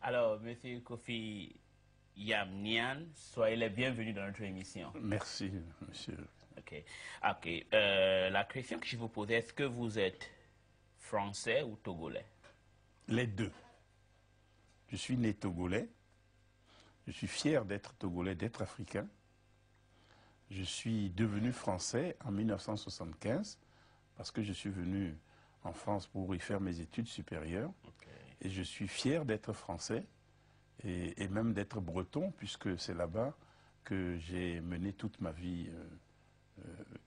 Alors, Monsieur Kofi Yamnian, soyez les bienvenus dans notre émission. Merci, monsieur. Ok. La question que je vous posais, est-ce que vous êtes français ou togolais? Les deux. Je suis né togolais. Je suis fier d'être togolais, d'être africain. Je suis devenu français en 1975 parce que je suis venu en France pour y faire mes études supérieures. Okay. Et je suis fier d'être français et même d'être breton puisque c'est là-bas que j'ai mené toute ma vie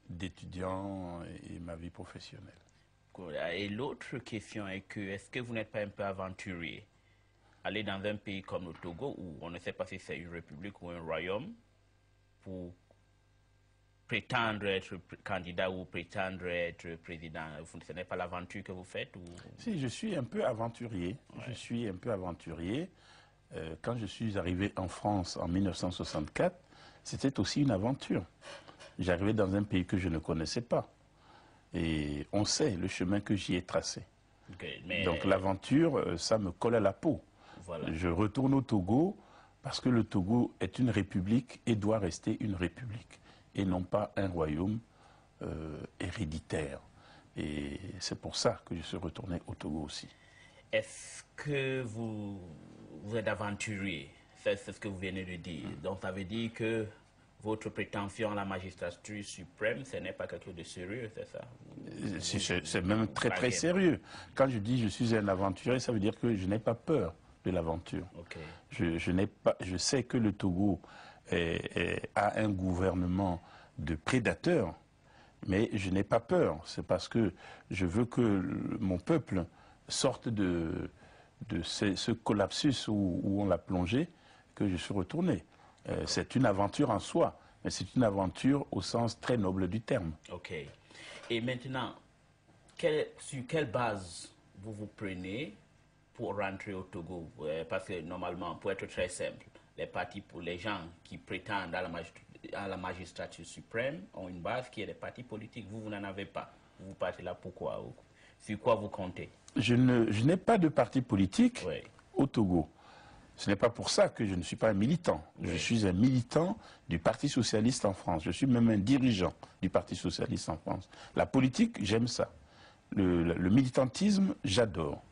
d'étudiant et ma vie professionnelle. Et l'autre question est que, est-ce que vous n'êtes pas un peu aventurier? Aller dans un pays comme le Togo, où on ne sait pas si c'est une république ou un royaume, pour prétendre être candidat ou prétendre être président, ce n'est pas l'aventure que vous faites ou... Si, je suis un peu aventurier. Ouais. Je suis un peu aventurier. Quand je suis arrivé en France en 1964, c'était aussi une aventure. J'arrivais dans un pays que je ne connaissais pas. Et on sait le chemin que j'y ai tracé. Okay, mais... Donc l'aventure, ça me colle à la peau. Voilà. Je retourne au Togo parce que le Togo est une république et doit rester une république et non pas un royaume héréditaire. Et c'est pour ça que je suis retourné au Togo aussi. Est-ce que vous êtes aventurier? C'est ce que vous venez de dire. Donc ça veut dire que votre prétention à la magistrature suprême, ce n'est pas quelque chose de sérieux, c'est ça? C'est même très sérieux. Quand je dis je suis un aventurier, ça veut dire que je n'ai pas peur de l'aventure. Okay. Je sais que le Togo a un gouvernement de prédateurs, mais je n'ai pas peur. C'est parce que je veux que mon peuple sorte de ce collapsus où on l'a plongé, que je suis retourné. C'est une aventure en soi, mais c'est une aventure au sens très noble du terme. Ok. Et maintenant, sur quelle base vous vous prenez pour rentrer au Togo? Parce que normalement, pour être très simple, les partis pour les gens qui prétendent à la magistrature suprême ont une base qui est des partis politiques. Vous n'en avez pas. Vous partez là pourquoi? Sur quoi vous comptez? Je n'ai pas de parti politique oui. au Togo. Ce n'est pas pour ça que je ne suis pas un militant. Oui. Je suis un militant du Parti socialiste en France. Je suis même un dirigeant du Parti socialiste en France. La politique, j'aime ça. Le militantisme, j'adore.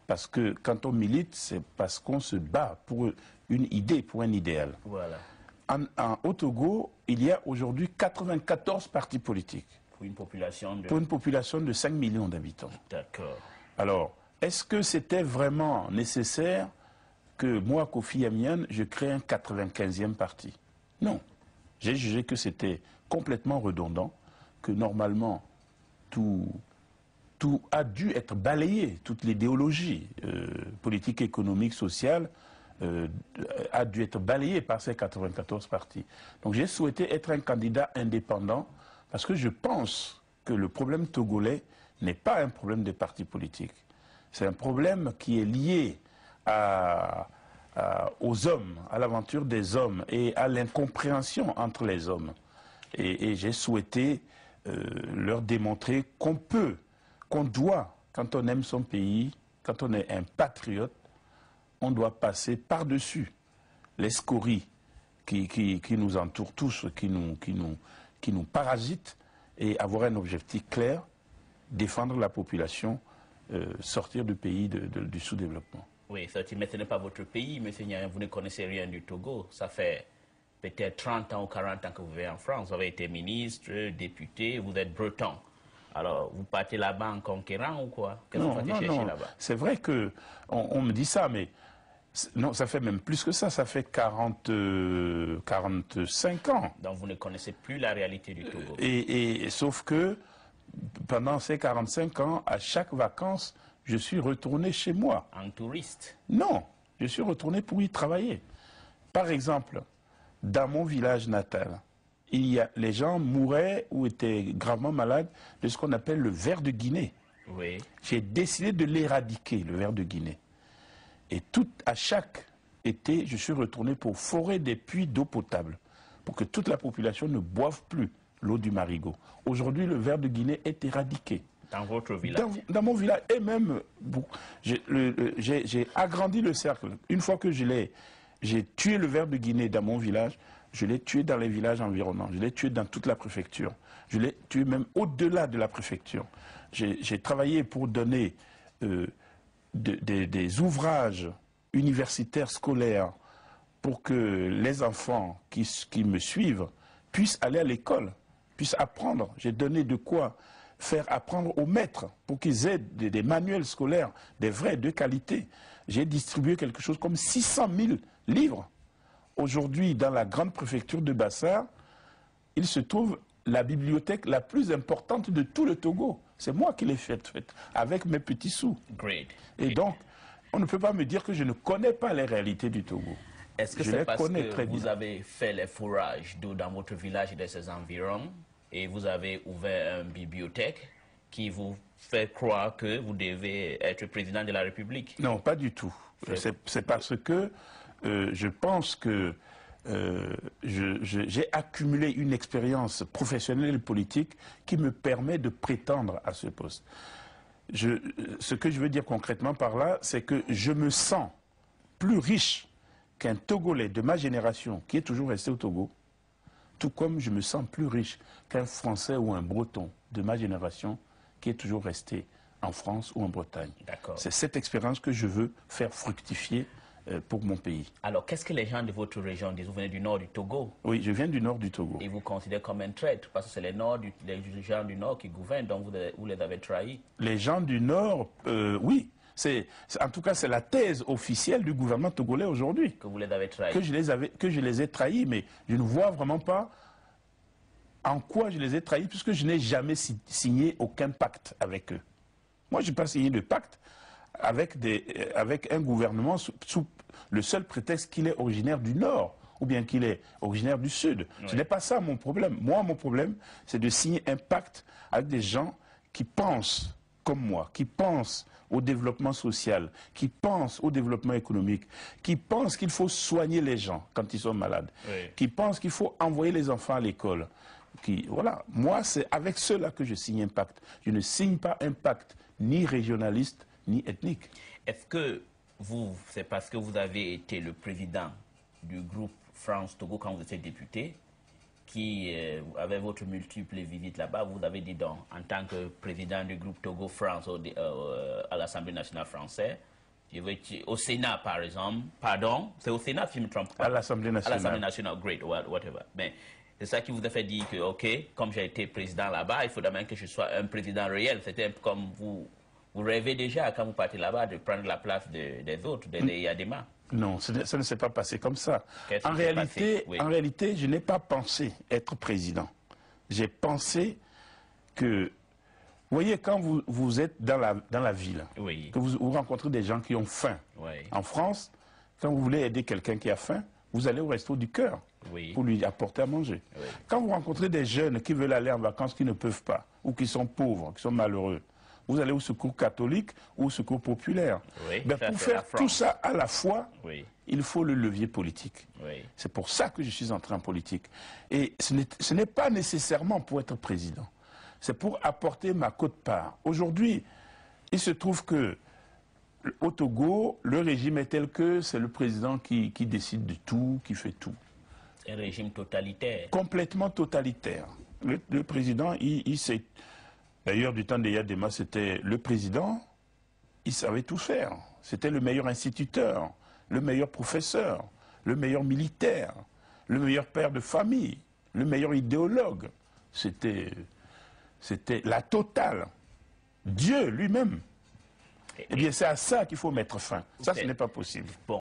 Parce que quand on milite, c'est parce qu'on se bat pour une idée, pour un idéal. Voilà. Au Togo, il y a aujourd'hui 94 partis politiques. Pour une population de 5 millions d'habitants. D'accord. Alors, est-ce que c'était vraiment nécessaire que moi, Kofi Yamnian, je crée un 95e parti? Non. J'ai jugé que c'était complètement redondant, que normalement, tout a dû être balayé, toute l'idéologie politique, économique, sociale a dû être balayée par ces 94 partis. Donc j'ai souhaité être un candidat indépendant parce que je pense que le problème togolais n'est pas un problème des partis politiques. C'est un problème qui est lié aux hommes, à l'aventure des hommes et à l'incompréhension entre les hommes. Et j'ai souhaité leur démontrer qu'on doit, quand on aime son pays, quand on est un patriote, on doit passer par-dessus les scories qui nous entourent tous, qui nous parasitent, et avoir un objectif clair, défendre la population, sortir du pays du sous-développement. Oui, mais ce n'est pas votre pays, monsieur Niang, vous ne connaissez rien du Togo. Ça fait peut-être 30 ans ou 40 ans que vous vivez en France. Vous avez été ministre, député, vous êtes breton. Alors, vous partez là-bas en conquérant ou quoi? Qu'est-ce que vous partez chercher là-bas? C'est vrai qu'on me dit ça, mais non, ça fait même plus que ça. Ça fait 45 ans. Donc, vous ne connaissez plus la réalité du Togo. Sauf que, pendant ces 45 ans, à chaque vacances, je suis retourné chez moi. En touriste? Non, je suis retourné pour y travailler. Par exemple, dans mon village natal, les gens mouraient ou étaient gravement malades de ce qu'on appelle le ver de Guinée. Oui. J'ai décidé de l'éradiquer, le ver de Guinée. Et à chaque été, je suis retourné pour forer des puits d'eau potable, pour que toute la population ne boive plus l'eau du marigot. Aujourd'hui, le ver de Guinée est éradiqué. Dans votre village? Dans mon village, et même, j'ai agrandi le cercle. Une fois que j'ai tué le ver de Guinée dans mon village, je l'ai tué dans les villages environnants, je l'ai tué dans toute la préfecture, je l'ai tué même au-delà de la préfecture. J'ai travaillé pour donner des ouvrages universitaires, scolaires, pour que les enfants qui me suivent puissent aller à l'école, puissent apprendre. J'ai donné de quoi faire apprendre aux maîtres pour qu'ils aient des manuels scolaires, des vrais, de qualité. J'ai distribué quelque chose comme 600 000 livres. Aujourd'hui, dans la grande préfecture de Bassar, il se trouve la bibliothèque la plus importante de tout le Togo. C'est moi qui l'ai faite, avec mes petits sous. Great. Et donc, on ne peut pas me dire que je ne connais pas les réalités du Togo. Est-ce que c'est parce que vous avez fait les forages d'eau dans votre village et de ses environs et vous avez ouvert une bibliothèque qui vous fait croire que vous devez être président de la République? Non, pas du tout. C'est parce que je pense que j'ai accumulé une expérience professionnelle et politique qui me permet de prétendre à ce poste. Ce que je veux dire concrètement par là, c'est que je me sens plus riche qu'un Togolais de ma génération qui est toujours resté au Togo, tout comme je me sens plus riche qu'un Français ou un Breton de ma génération qui est toujours resté en France ou en Bretagne. C'est cette expérience que je veux faire fructifier pour mon pays. Alors, qu'est-ce que les gens de votre région disent? Vous venez du nord du Togo? Oui, je viens du nord du Togo. Et vous considérez comme un traître? Parce que c'est les gens du nord qui gouvernent, donc vous les avez trahis. Les gens du nord, oui. En tout cas, c'est la thèse officielle du gouvernement togolais aujourd'hui. Que vous les avez trahis? Que je les ai trahis, mais je ne vois vraiment pas en quoi je les ai trahis, puisque je n'ai jamais signé aucun pacte avec eux. Moi, je n'ai pas signé de pacte avec un gouvernement sous le seul prétexte qu'il est originaire du Nord ou bien qu'il est originaire du Sud. Oui. Ce n'est pas ça mon problème. Moi, mon problème, c'est de signer un pacte avec des gens qui pensent comme moi, qui pensent au développement social, qui pensent au développement économique, qui pensent qu'il faut soigner les gens quand ils sont malades, oui, qui pensent qu'il faut envoyer les enfants à l'école. Voilà. Moi, c'est avec ceux-là que je signe un pacte. Je ne signe pas un pacte ni régionaliste, ni ethnique. Est-ce que c'est parce que vous avez été le président du groupe France-Togo quand vous étiez député, qui avait votre multiples visites là-bas, vous avez dit donc, en tant que président du groupe Togo-France à l'Assemblée nationale française, au Sénat par exemple, pardon, c'est au Sénat si je me trompe pas. À l'Assemblée nationale. À l'Assemblée nationale, great, whatever. Mais c'est ça qui vous a fait dire que, ok, comme j'ai été président là-bas, il faudrait même que je sois un président réel. C'était comme vous rêvez déjà, quand vous partez là-bas, de prendre la place des autres, des Yadema. Non, ça ne s'est pas passé comme ça. En réalité, je n'ai pas pensé être président. J'ai pensé que, vous voyez, quand vous êtes dans la ville, oui, que vous rencontrez des gens qui ont faim, oui, en France, quand vous voulez aider quelqu'un qui a faim, vous allez au resto du cœur, oui, pour lui apporter à manger. Oui. Quand vous rencontrez des jeunes qui veulent aller en vacances, qui ne peuvent pas, ou qui sont pauvres, qui sont malheureux, vous allez au secours catholique ou au secours populaire. Oui, ben pour faire tout ça à la fois, oui, il faut le levier politique. Oui. C'est pour ça que je suis entré en politique. Et ce n'est pas nécessairement pour être président. C'est pour apporter ma quote-part. Aujourd'hui, il se trouve que au Togo, le régime est tel que c'est le président qui décide de tout, qui fait tout. Un régime totalitaire. Complètement totalitaire. Le président, il sait... D'ailleurs, du temps de Yadema, c'était le président, il savait tout faire. C'était le meilleur instituteur, le meilleur professeur, le meilleur militaire, le meilleur père de famille, le meilleur idéologue. C'était la totale. Dieu lui-même. Eh bien, c'est à ça qu'il faut mettre fin. Ça, ce n'est pas possible. Bon.